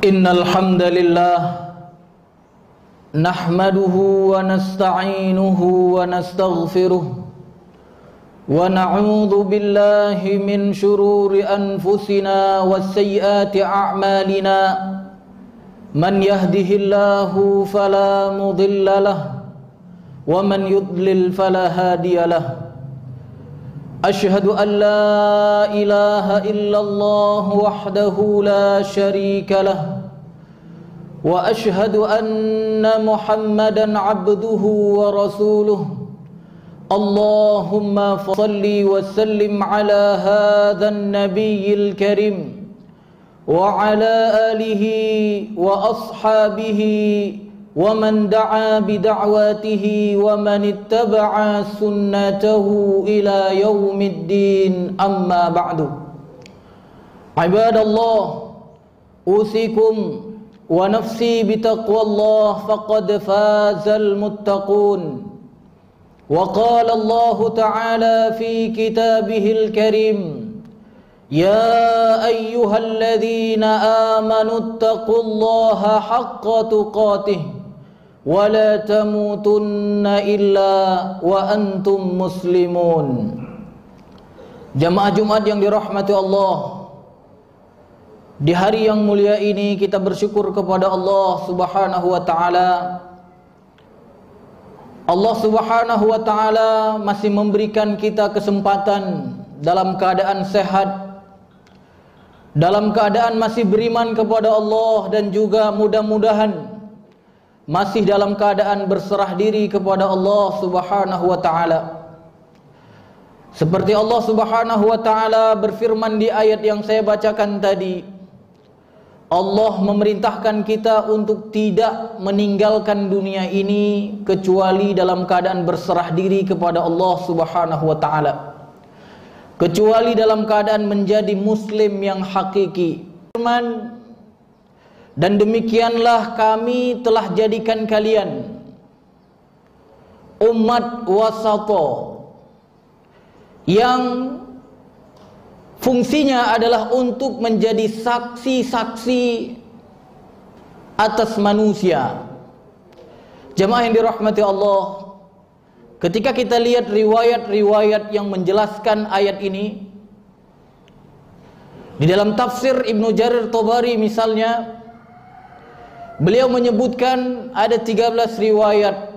Innal hamdalillah nahmaduhu wa nasta'inuhu wa nastaghfiruh wa na'udzu billahi min shururi anfusina was sayyiati a'malina man yahdihillahu fala mudilla lahu wa man yudlil fala hadiya lahu. Asyhadu an la ilaha illallah wahdahu la syarika lah wa asyhadu anna Muhammadan abduhu wa rasuluh. Allahumma shalli wa sallim ala hadzal nabiyil karim wa ala alihi wa ashabihi wa man da'a bida'watihi wa man ittaba'a sunnatahu ila yaumiddin, amma ba'du. Ibadallah, usikum wa nafsi bitaqwallah faqad fazal muttaqun. Wa qala Allah ta'ala fi kitabihil karim, ya ayyuhalladzina amanu ittaqullaha haqqa tuqatih wa la tamutunna illa wa antum muslimun. Jamaah Jumat yang dirahmati Allah, di hari yang mulia ini kita bersyukur kepada Allah Subhanahu wa taala. Allah Subhanahu wa taala masih memberikan kita kesempatan dalam keadaan sehat, dalam keadaan masih beriman kepada Allah, dan juga mudah-mudahan masih dalam keadaan berserah diri kepada Allah Subhanahu wa taala. Seperti Allah Subhanahu wa taala berfirman di ayat yang saya bacakan tadi, Allah memerintahkan kita untuk tidak meninggalkan dunia ini kecuali dalam keadaan berserah diri kepada Allah Subhanahu wa taala, kecuali dalam keadaan menjadi muslim yang hakiki. Firman, dan demikianlah kami telah jadikan kalian umat wasata yang fungsinya adalah untuk menjadi saksi-saksi atas manusia. Jemaah yang dirahmati Allah, ketika kita lihat riwayat-riwayat yang menjelaskan ayat ini, di dalam tafsir Ibnu Jarir Tobari misalnya, beliau menyebutkan ada 13 riwayat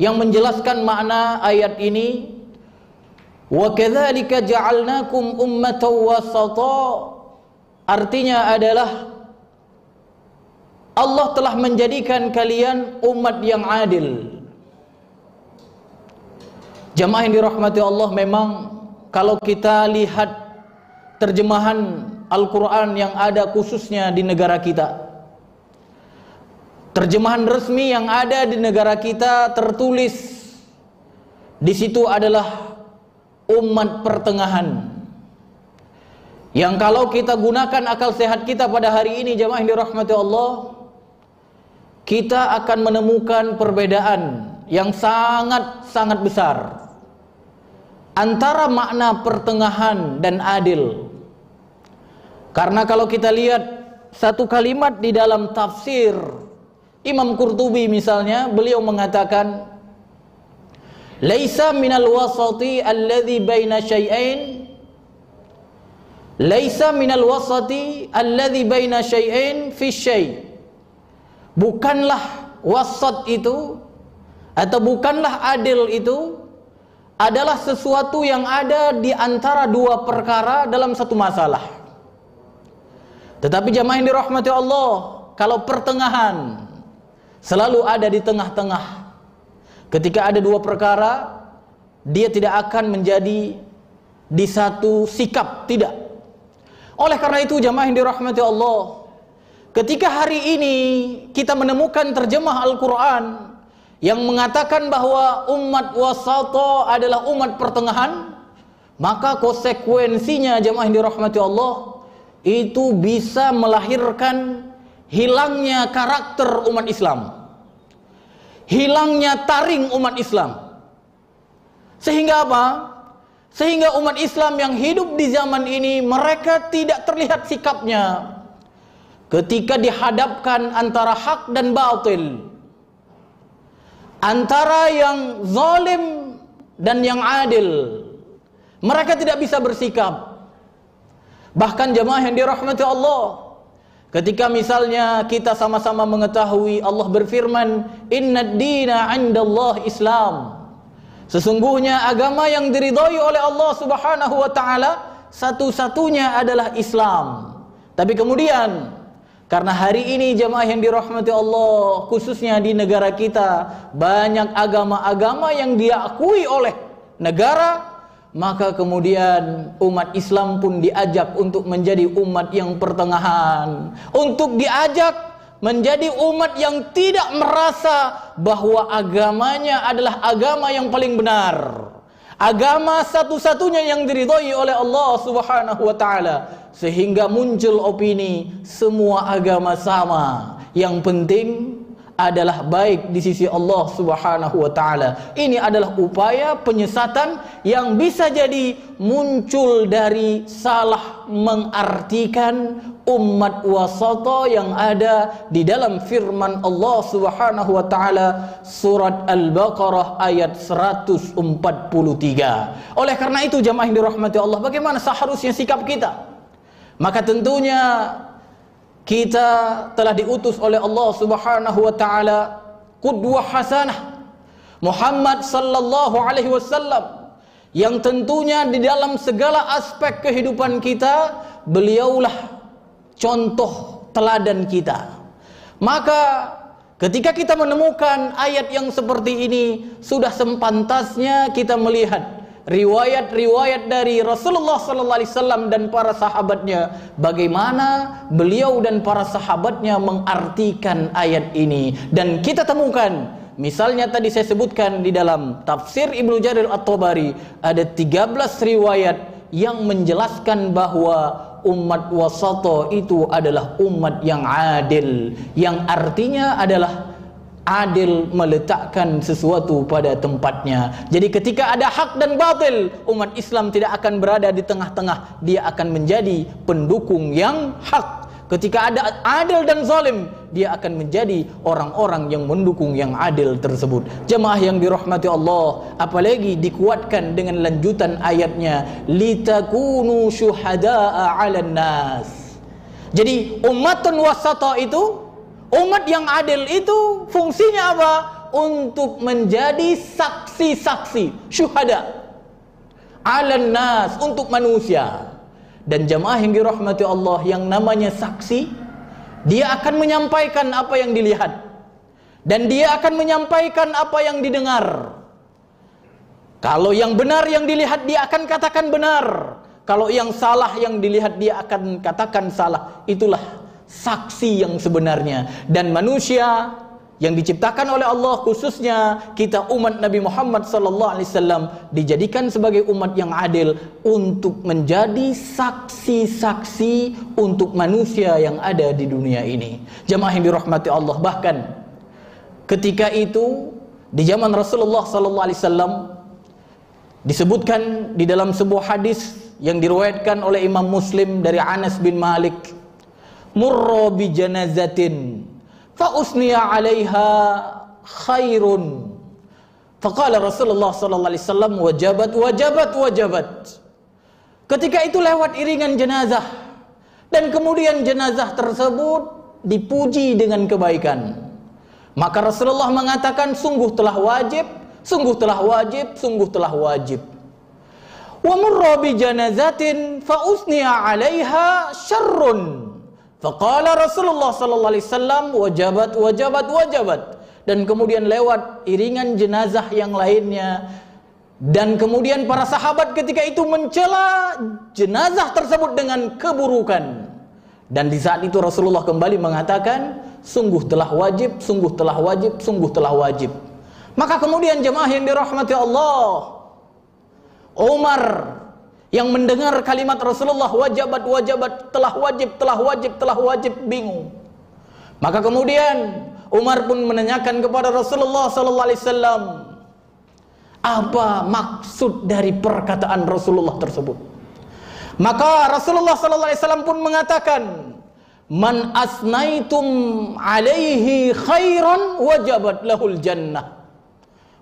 yang menjelaskan makna ayat ini. Wa kadzalika ja'alnakum ummatan wasata, artinya adalah Allah telah menjadikan kalian umat yang adil. Jamaah yang dirahmati Allah, memang kalau kita lihat terjemahan Al-Quran yang ada khususnya di negara kita, terjemahan resmi yang ada di negara kita, tertulis di situ adalah umat pertengahan. Yang kalau kita gunakan akal sehat kita pada hari ini, jamaah yang dirahmati Allah, kita akan menemukan perbedaan yang sangat-sangat besar antara makna pertengahan dan adil. Karena kalau kita lihat satu kalimat di dalam tafsir Imam Qurtubi misalnya, beliau mengatakan, laisa minal wasati alladhi baina syai'ain, laisa minal wasati alladhi baina syai'ain fi syai'. Bukanlah wasat itu, atau bukanlah adil itu adalah sesuatu yang ada di antara dua perkara dalam satu masalah. Tetapi jamaah yang dirahmati Allah, kalau pertengahan selalu ada di tengah-tengah. Ketika ada dua perkara, dia tidak akan menjadi di satu sikap, tidak. Oleh karena itu jamaah yang dirahmati Allah, ketika hari ini kita menemukan terjemah Al-Quran yang mengatakan bahwa umat wasata adalah umat pertengahan, maka konsekuensinya jamaah yang dirahmati Allah, itu bisa melahirkan hilangnya karakter umat Islam, hilangnya taring umat Islam. Sehingga apa? Sehingga umat Islam yang hidup di zaman ini, mereka tidak terlihat sikapnya, ketika dihadapkan antara hak dan batil, antara yang zalim dan yang adil, mereka tidak bisa bersikap. Bahkan jemaah yang dirahmati Allah, ketika misalnya kita sama-sama mengetahui Allah berfirman, "Innad dina 'indallah Islam." Sesungguhnya agama yang diridhai oleh Allah Subhanahu wa taala satu-satunya adalah Islam. Tapi kemudian karena hari ini jemaah yang dirahmati Allah, khususnya di negara kita, banyak agama-agama yang diakui oleh negara, maka kemudian umat Islam pun diajak untuk menjadi umat yang pertengahan, untuk diajak menjadi umat yang tidak merasa bahwa agamanya adalah agama yang paling benar, agama satu-satunya yang diridhai oleh Allah Subhanahu wa taala, sehingga muncul opini semua agama sama, yang penting adalah baik di sisi Allah Subhanahu wa taala. Ini adalah upaya penyesatan yang bisa jadi muncul dari salah mengartikan umat wasata yang ada di dalam firman Allah Subhanahu wa taala surat Al-Baqarah ayat 143. Oleh karena itu jemaah yang dirahmati Allah, bagaimana seharusnya sikap kita? Maka tentunya kita telah diutus oleh Allah Subhanahu wa taala qudwah hasanah Muhammad sallallahu alaihi wasallam, yang tentunya di dalam segala aspek kehidupan kita beliaulah contoh teladan kita. Maka ketika kita menemukan ayat yang seperti ini, sudah sepantasnya kita melihat riwayat-riwayat dari Rasulullah sallallahu alaihi wasallam dan para sahabatnya, bagaimana beliau dan para sahabatnya mengartikan ayat ini. Dan kita temukan, misalnya tadi saya sebutkan di dalam tafsir Ibnu Jarir At-Tabari, ada 13 riwayat yang menjelaskan bahwa umat wasata itu adalah umat yang adil, yang artinya adalah adil meletakkan sesuatu pada tempatnya. Jadi ketika ada hak dan batil, umat Islam tidak akan berada di tengah-tengah, dia akan menjadi pendukung yang hak. Ketika ada adil dan zalim, dia akan menjadi orang-orang yang mendukung yang adil tersebut. Jemaah yang dirahmati Allah, apalagi dikuatkan dengan lanjutan ayatnya, litakunu syuhada'a 'alan nas. Jadi umatun wasata itu, umat yang adil itu fungsinya apa? Untuk menjadi saksi-saksi, syuhada 'alan nas, untuk manusia. Dan jemaah yang dirahmati Allah, yang namanya saksi, dia akan menyampaikan apa yang dilihat, dan dia akan menyampaikan apa yang didengar. Kalau yang benar yang dilihat, dia akan katakan benar. Kalau yang salah yang dilihat, dia akan katakan salah. Itulah saksi yang sebenarnya. Dan manusia yang diciptakan oleh Allah, khususnya kita umat Nabi Muhammad sallallahu alaihi wasallam, dijadikan sebagai umat yang adil untuk menjadi saksi-saksi untuk manusia yang ada di dunia ini. Jemaah yang dirahmati Allah, bahkan ketika itu di zaman Rasulullah sallallahu alaihi wasallam disebutkan di dalam sebuah hadis yang diriwayatkan oleh Imam Muslim dari Anas bin Malik, murra bi janazatin fa usniya 'alaiha khairun, faqala Rasulullah sallallahu alaihi wasallam wajabat wajabat wajabat. Ketika itu lewat iringan jenazah, dan kemudian jenazah tersebut dipuji dengan kebaikan, maka Rasulullah mengatakan, sungguh telah wajib, sungguh telah wajib, sungguh telah wajib. Wa murra bi janazatin fa usniya 'alaiha syarrun, faqala Rasulullah sallallahu alaihi wasallam wajabat wajabat wajabat. Dan kemudian lewat iringan jenazah yang lainnya, dan kemudian para sahabat ketika itu mencela jenazah tersebut dengan keburukan. Dan di saat itu Rasulullah kembali mengatakan, sungguh telah wajib, sungguh telah wajib, sungguh telah wajib. Maka kemudian jemaah yang dirahmati Allah, Umar yang mendengar kalimat Rasulullah wajabat wajabat, telah wajib, telah wajib, telah wajib, bingung. Maka kemudian Umar pun menanyakan kepada Rasulullah sallallahu alaihi wasallam, apa maksud dari perkataan Rasulullah tersebut? Maka Rasulullah sallallahu alaihi wasallam pun mengatakan, man asnaitum alaihi khairan wajabat lahul jannah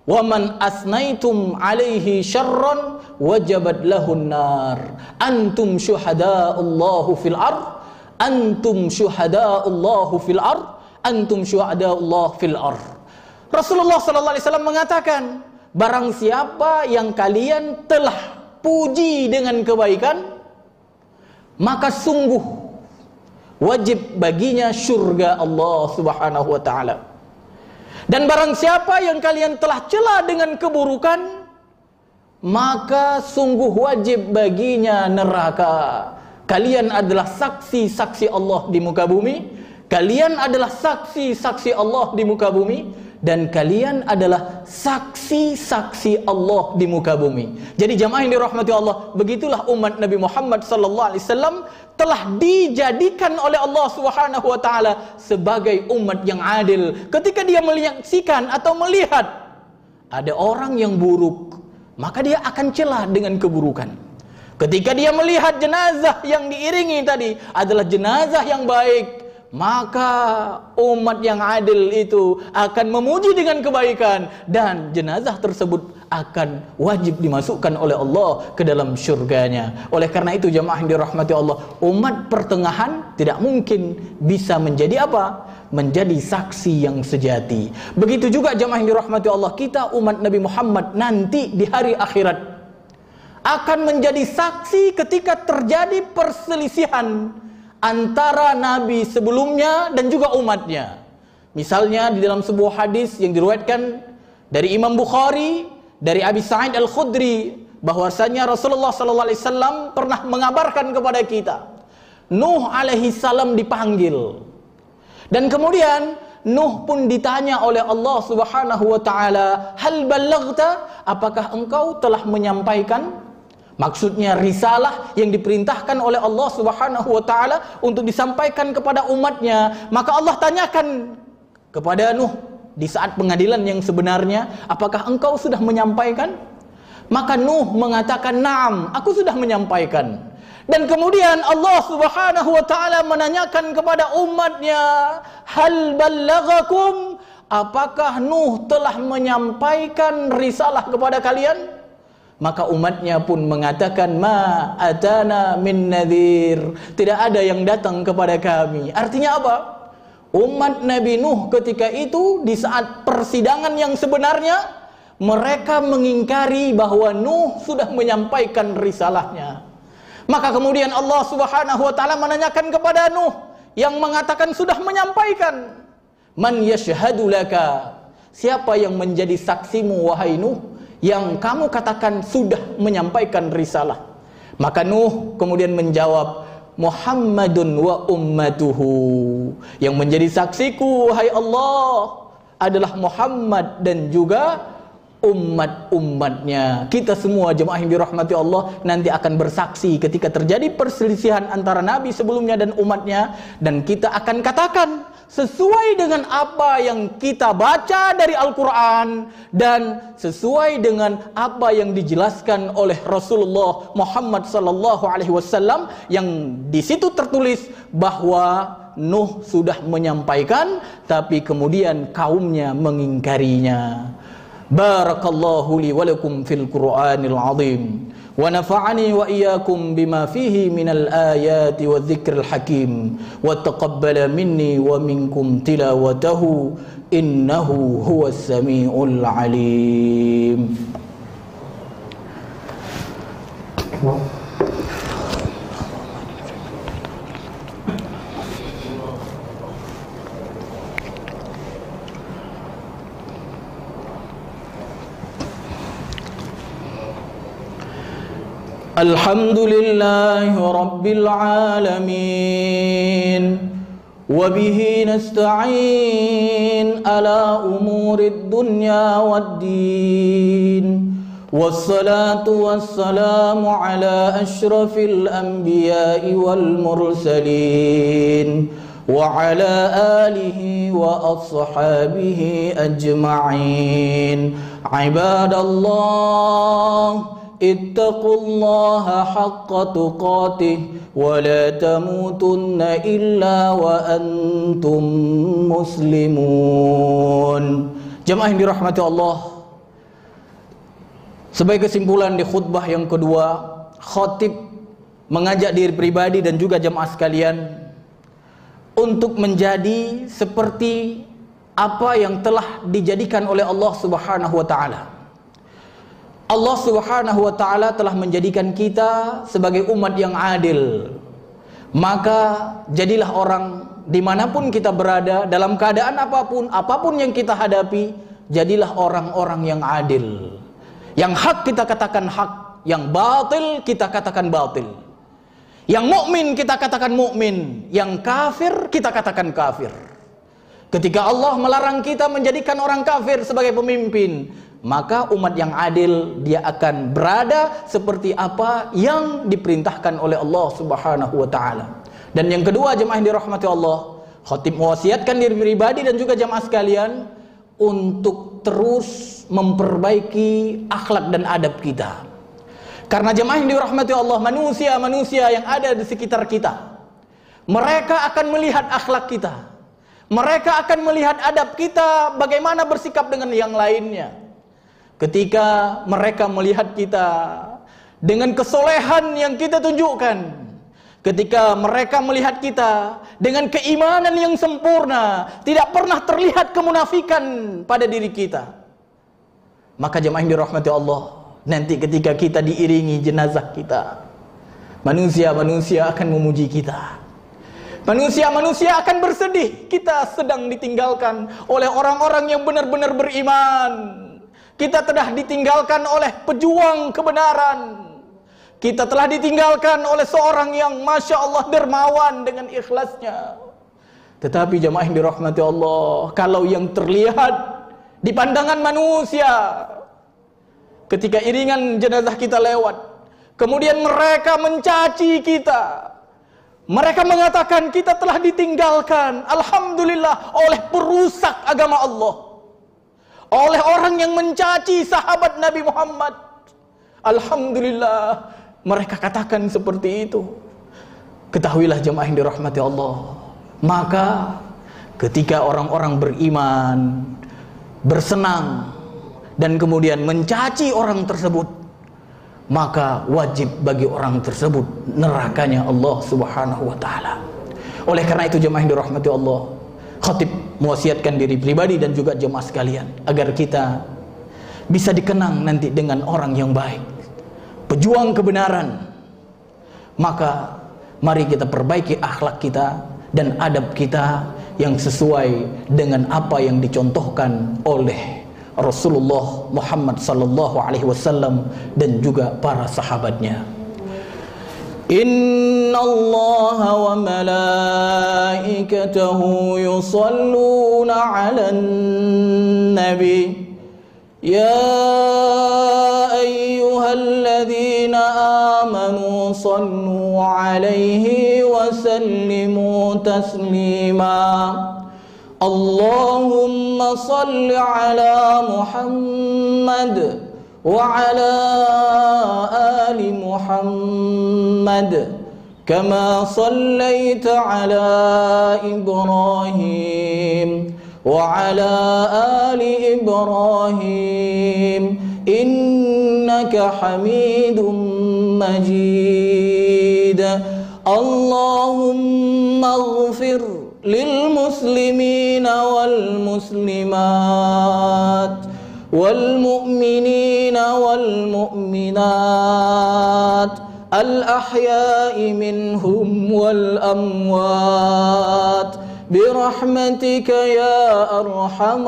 wa man asnaitum alaihi syarran wajabat lahun nar. Antum syuhada'ullahu fil ard, antum syuhada'ullahu fil ard, antum syuhada'ullah fil ard. Rasulullah sallallahu alaihi wasallam mengatakan, barang siapa yang kalian telah puji dengan kebaikan, maka sungguh wajib baginya surga Allah Subhanahu wa taala. Dan barang siapa yang kalian telah cela dengan keburukan, maka sungguh wajib baginya neraka. Kalian adalah saksi-saksi Allah di muka bumi. Kalian adalah saksi-saksi Allah di muka bumi. Dan kalian adalah saksi-saksi Allah di muka bumi. Jadi jamaah yang dirahmati Allah, begitulah umat Nabi Muhammad sallallahu alaihi wasallam telah dijadikan oleh Allah Subhanahu wa taala sebagai umat yang adil. Ketika dia menyaksikan atau melihat ada orang yang buruk, maka dia akan celah dengan keburukan. Ketika dia melihat jenazah yang diiringi tadi adalah jenazah yang baik, maka umat yang adil itu akan memuji dengan kebaikan, dan jenazah tersebut akan wajib dimasukkan oleh Allah ke dalam syurganya. Oleh karena itu jamaah yang dirahmati Allah, umat pertengahan tidak mungkin bisa menjadi apa? Menjadi saksi yang sejati. Begitu juga jamaah yang dirahmati Allah, kita umat Nabi Muhammad nanti di hari akhirat akan menjadi saksi ketika terjadi perselisihan antara nabi sebelumnya dan juga umatnya. Misalnya di dalam sebuah hadis yang diriwayatkan dari Imam Bukhari dari Abi Sa'id Al-Khudri, bahwasanya Rasulullah sallallahu alaihi wasallam pernah mengabarkan kepada kita, Nuh alaihi salam dipanggil. Dan kemudian Nuh pun ditanya oleh Allah Subhanahu wa taala, "Hal ballaghta?" Apakah engkau telah menyampaikan? Maksudnya risalah yang diperintahkan oleh Allah Subhanahu wa taala untuk disampaikan kepada umatnya. Maka Allah tanyakan kepada Nuh di saat pengadilan yang sebenarnya, apakah engkau sudah menyampaikan? Maka Nuh mengatakan, "Na'am, aku sudah menyampaikan." Dan kemudian Allah Subhanahu wa taala menanyakan kepada umatnya, "Hal ballaghakum?" Apakah Nuh telah menyampaikan risalah kepada kalian? Maka umatnya pun mengatakan, "Ma atana min nadhir." Tidak ada yang datang kepada kami. Artinya apa? Umat Nabi Nuh ketika itu di saat persidangan yang sebenarnya, mereka mengingkari bahwa Nuh sudah menyampaikan risalahnya. Maka kemudian Allah Subhanahu wa taala menanyakan kepada Nuh yang mengatakan sudah menyampaikan, "Man yashhadu laka?" Siapa yang menjadi saksimu wahai Nuh, yang kamu katakan sudah menyampaikan risalah? Maka Nuh kemudian menjawab, "Muhammadun wa ummatuhu." Yang menjadi saksiku wahai Allah adalah Muhammad dan juga umat-umatnya. Kita semua jemaah yang dirahmati Allah nanti akan bersaksi ketika terjadi perselisihan antara nabi sebelumnya dan umatnya, dan kita akan katakan sesuai dengan apa yang kita baca dari Al-Quran dan sesuai dengan apa yang dijelaskan oleh Rasulullah Muhammad sallallahu alaihi wasallam, yang di situ tertulis bahwa Nuh sudah menyampaikan tapi kemudian kaumnya mengingkarinya. Barakallahu li wa lakum fil Qur'anil azim wa nafa'ani wa iyyakum bima fihi minal ayati wadh-dhikril hakim wa taqabbala minni wa minkum tilawatahu innahu huwas samiul alim. Alhamdulillahi Rabbil Alamin wa bihi nasta'in ala umurid dunya waddin, wassalatu wassalamu ala ashrafil anbiya'i wal mursalin wa ala alihi wa ashabihi ajma'in. Ibadallah, ittaqullaha haqqa tuqatih wa la tamutunna illa wa antum muslimun. Jemaah yang dirahmati Allah, sebagai kesimpulan di khutbah yang kedua, khatib mengajak diri pribadi dan juga jemaah sekalian untuk menjadi seperti apa yang telah dijadikan oleh Allah Subhanahu wa taala. Allah Subhanahu wa taala telah menjadikan kita sebagai umat yang adil. Maka jadilah orang dimanapun kita berada, dalam keadaan apapun yang kita hadapi, jadilah orang-orang yang adil. Yang hak kita katakan hak, yang batil kita katakan batil. Yang mukmin kita katakan mukmin, yang kafir kita katakan kafir. Ketika Allah melarang kita menjadikan orang kafir sebagai pemimpin, maka umat yang adil dia akan berada seperti apa yang diperintahkan oleh Allah Subhanahu wa taala. Dan yang kedua, jemaah yang dirahmati Allah, khatib mewasiatkan diri pribadi dan juga jemaah sekalian untuk terus memperbaiki akhlak dan adab kita. Karena jemaah yang dirahmati Allah, manusia-manusia yang ada di sekitar kita, mereka akan melihat akhlak kita, mereka akan melihat adab kita, bagaimana bersikap dengan yang lainnya. Ketika mereka melihat kita dengan kesolehan yang kita tunjukkan, ketika mereka melihat kita dengan keimanan yang sempurna, tidak pernah terlihat kemunafikan pada diri kita, maka jemaah yang dirahmati Allah, nanti ketika kita diiringi jenazah kita, manusia-manusia akan memuji kita. Manusia-manusia akan bersedih, kita sedang ditinggalkan oleh orang-orang yang benar-benar beriman. Kita telah ditinggalkan oleh pejuang kebenaran. Kita telah ditinggalkan oleh seorang yang Masya Allah dermawan dengan ikhlasnya. Tetapi jemaah yang dirahmati Allah, kalau yang terlihat di pandangan manusia, ketika iringan jenazah kita lewat, kemudian mereka mencaci kita, mereka mengatakan kita telah ditinggalkan, alhamdulillah, oleh perusak agama Allah, oleh orang yang mencaci sahabat Nabi Muhammad. Alhamdulillah, mereka katakan seperti itu. Ketahuilah jemaah yang dirahmati Allah, maka ketika orang-orang beriman bersenang dan kemudian mencaci orang tersebut, maka wajib bagi orang tersebut nerakanya Allah Subhanahu wa taala. Oleh karena itu jemaah yang dirahmati Allah, khatib mewasiatkan diri pribadi dan juga jemaah sekalian agar kita bisa dikenang nanti dengan orang yang baik, pejuang kebenaran. Maka mari kita perbaiki akhlak kita dan adab kita yang sesuai dengan apa yang dicontohkan oleh Rasulullah Muhammad sallallahu alaihi wasallam dan juga para sahabatnya. Innallaha wa malaikatahu yusalluna 'alan nabi ya ayyuhalladzina amanu sallu 'alaihi wa sallimu taslima. Allahumma salli ala Muhammad wa ala ali Muhammad kama sallaita ala Ibrahim wa ala ali Ibrahim innaka Hamidum Majid. Allahumma ighfir للمسلمين والمسلمات والمؤمنين والمؤمنات الأحياء منهم والأموات برحمتك يا أرحم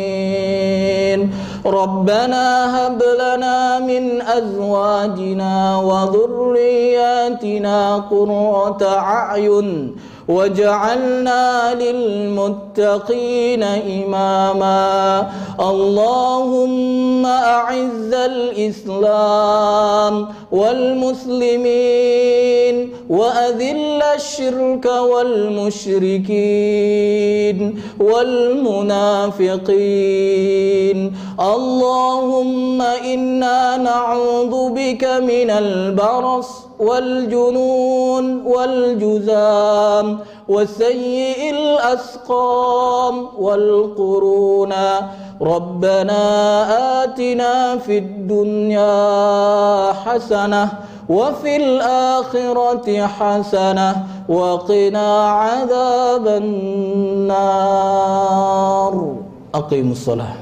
الراحمين. ربنا هب لنا من أزواجنا وذرياتنا قرة أعين وجعلنا للمتقين إماما. اللهم أعز الإسلام والمسلمين وأذل الشرك والمشركين والمنافقين اللهم إنا نعوذ بك من البرص والجنون والجذام وسيء الأسقام والقرونا ربنا آتنا في الدنيا حسنة وفي الآخرة حسنة وقنا عذاب النار. أقيموا الصلاة.